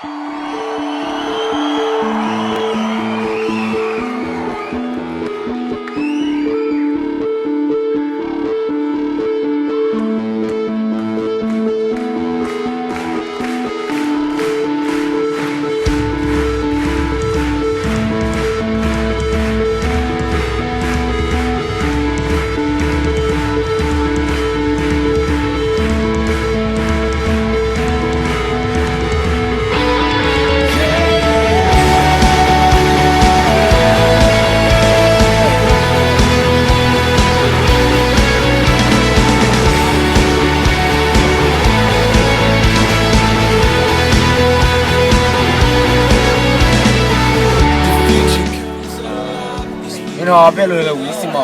nó bé lười là quý xí mà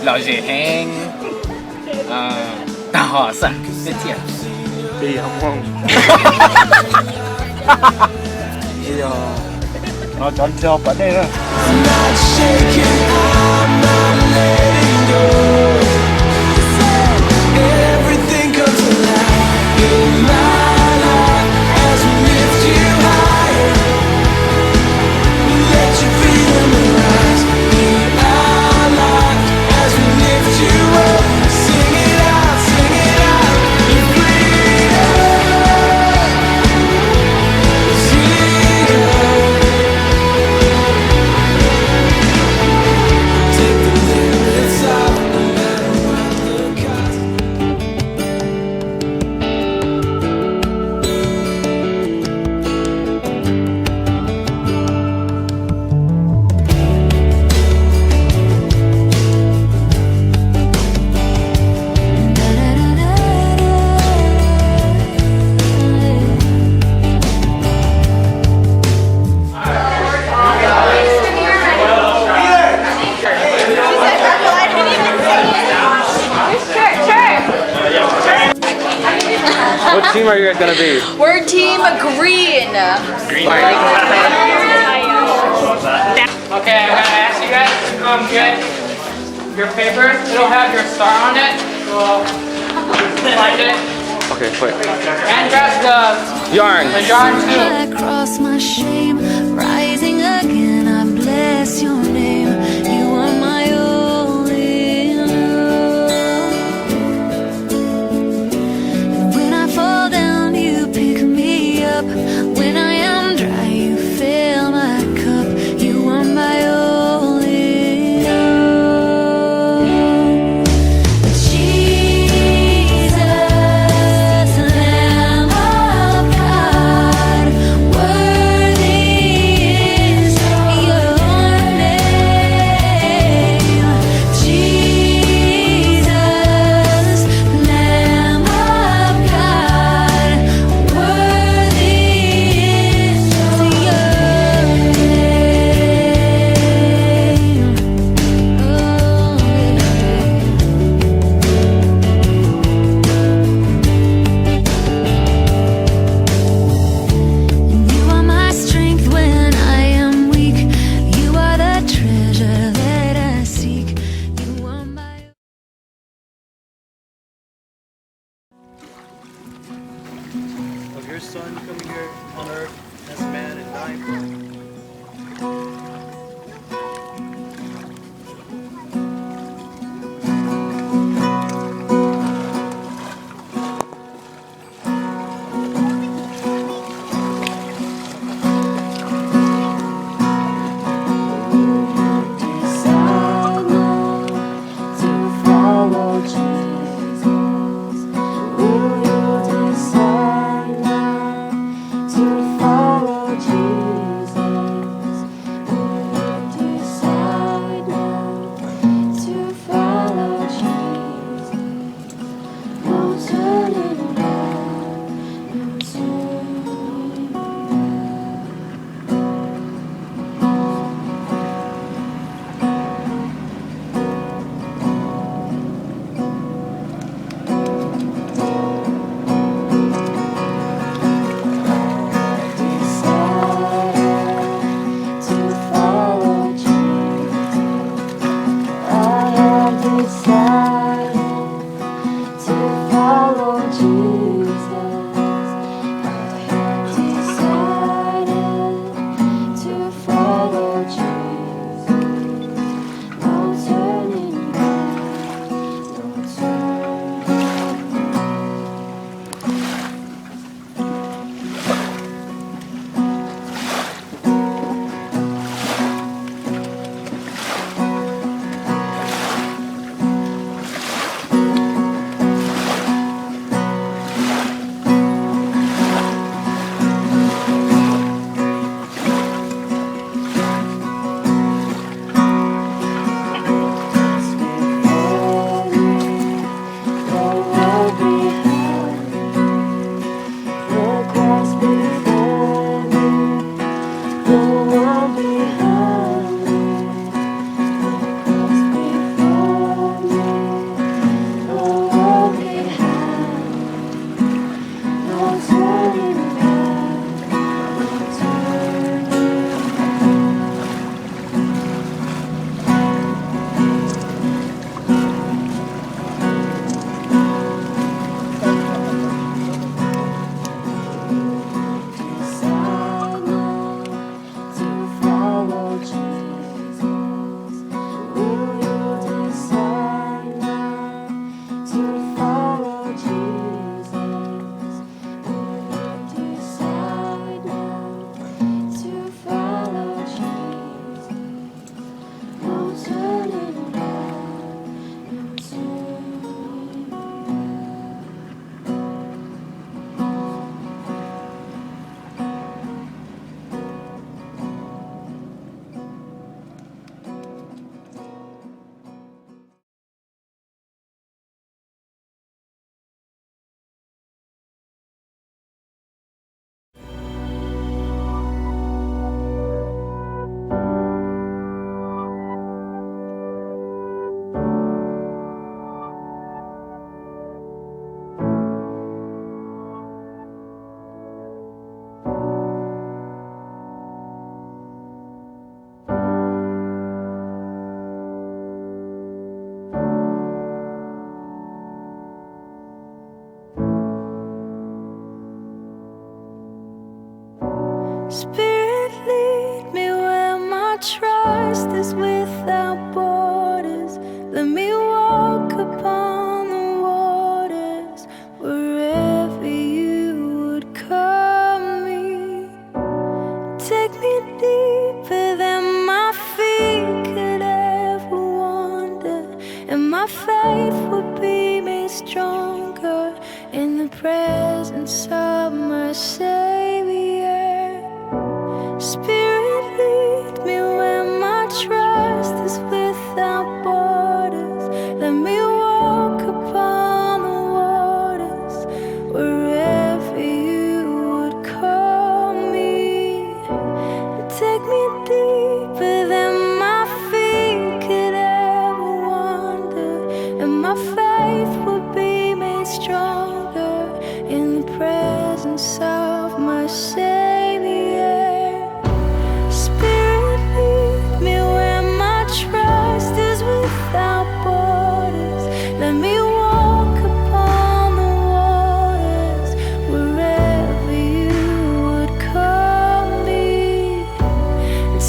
lão dễ hang ta họ sẵn biết thiệt đi không bây giờ nó chọn cho vấn đề đó. What team are you guys gonna be? We're team green. green Okay, I'm gonna ask you guys to get your paper. It'll have your star on it. So find it. Okay, wait. And grab the Yarn. yarn too. Across my shame, rising again, I bless your name. You are my all in all. And when I fall down, you pick me up. When I am dry, you fill my cup. You are my all in all. Jesus, Lamb of God, worthy is your name. Jesus, Lamb of God, worthy is your name. And you are my strength when I am weak. You are the treasure that I seek. You are my Of your son coming here on earth as man and dying for us. to follow Jesus. Spirit, lead me where my trust is without borders. Let me walk upon the waters wherever you would call me. Take me deeper than my feet could ever wander, and my faith would be made stronger in the presence of my Savior. Spirit, lead me where my trust is without borders. Let me walk upon the waters wherever you would call me. Take me deeper than my feet could ever wander, and my faith will be made stronger in the presence of my Savior. Spirit, lead me where my trust is without borders. Let me walk upon the waters wherever you would call me.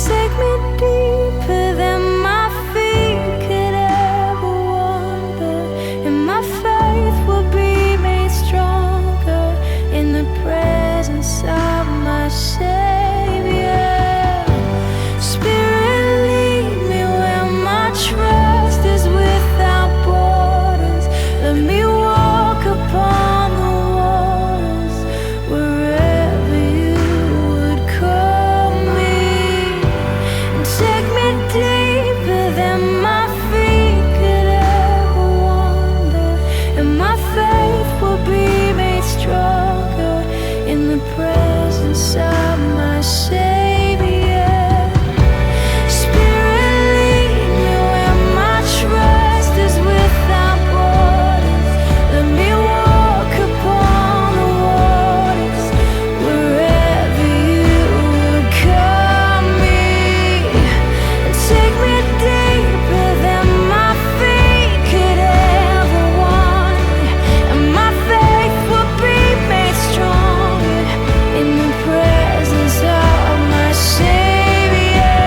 Take me deeper than my feet could ever wander, and my faith will be made stronger in the presence of my Savior. Spirit, lead me where my trust is without borders. Let me walk upon the waters wherever you would call me. Take me deeper than my feet could ever wander, and my faith will be made stronger in the presence of my Savior. Spirit, lead me where my trust is without borders. Let me walk upon the waters wherever you would call me. Take me deeper than my feet could ever wander, and my faith will be made stronger in the presence of my Savior.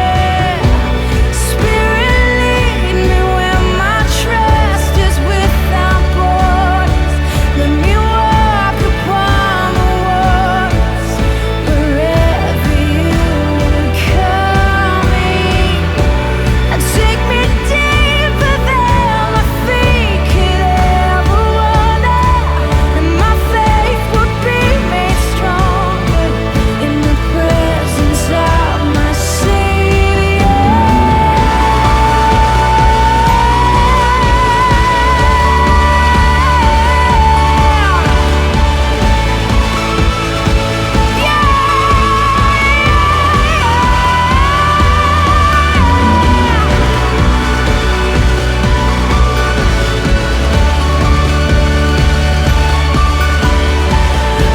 Spirit, lead me where my trust is without borders. Let me walk upon the waters wherever you would call me. Take me deeper than my feet could ever wander, and my faith would be made stronger in the presence of my Savior.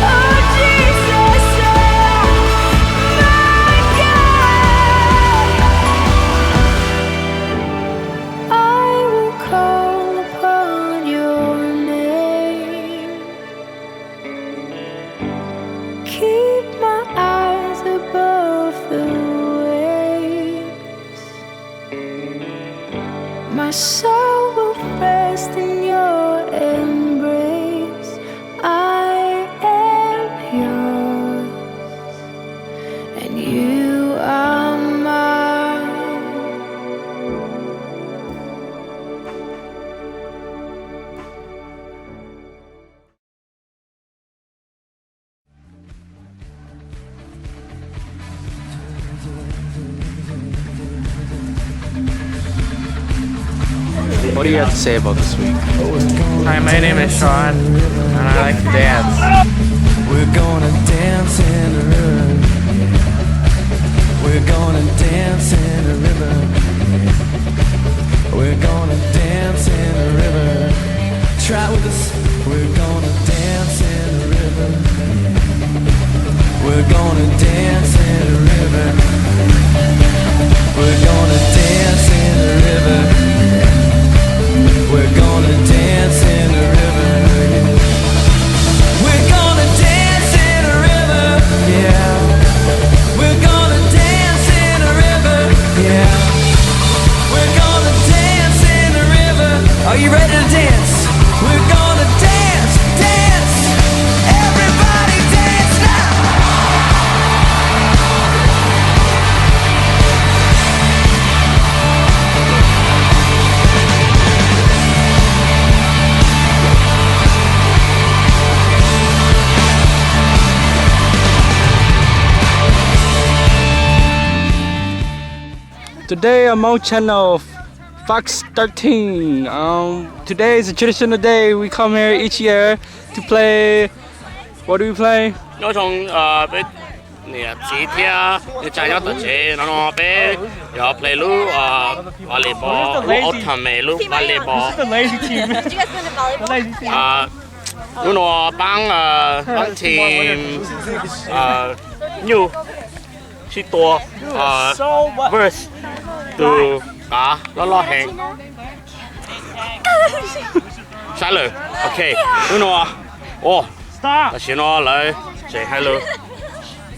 Oh Jesus, my God, I will call upon your name. Keep my eyes above the waves. My soul will rest in your embrace. I am yours, and you are mine. What do you have to say about this week? Hi, my name is Sean, and I like to dance. We're gonna dance in the river. We're gonna dance in the river. We're gonna dance in the river. Try with us. We're gonna dance in the river. We're gonna dance in the river. We're gonna dance in the river. We're gonna dance in the river. We're gonna dance in the river. Yeah. Today I'm on channel Fox 13. Today is a traditional day. We come here each year to play. What do we play? 我從俾你啊紙貼啊，你賺咗特錢，然後俾有 play 嚕瓦利波，我睇未嚕瓦利波。 Did you guys go to volleyball? 如果幫team new 去多verse 都打攞興。晒嘞 ，OK， 如果哦。 Stop！ 我先攞嚟，淨係攞，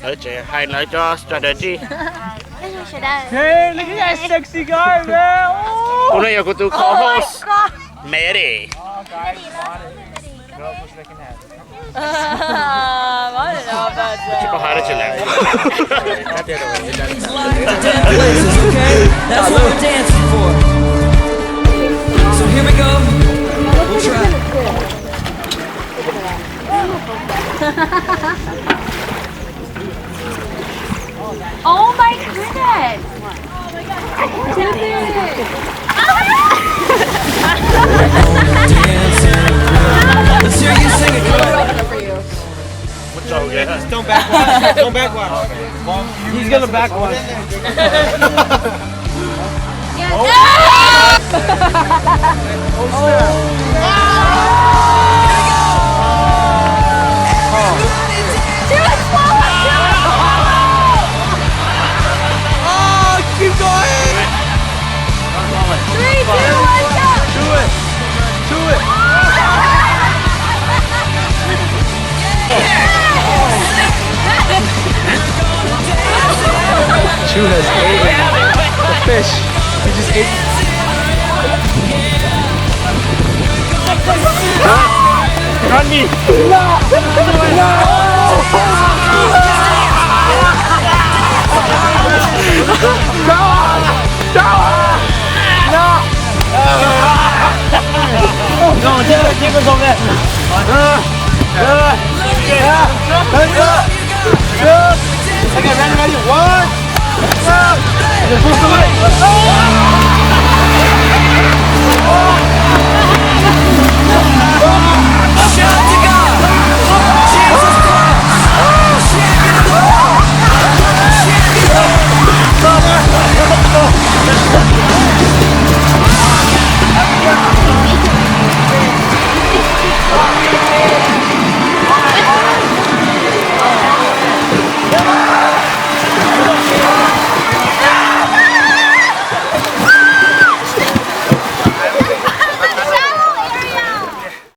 佢淨係嚟咗 strategy。 Hey, look at that sexy guy, man. Oh. 我哋有個做 co-host Mary。 I don't know about that. 個下得出嚟。 Places, okay? That's what we're dancing for. So here we go. We'll try. Oh my goodness! Oh my god! Did it! Let's hear you sing it, girl. Don't backwash. Don't backwash. He's gonna backwash. Keep going! 3, 2, 1, go! Do it! Do it! Chu has ate the fish. He just ate. Run me. Okay, ready, 1, 2.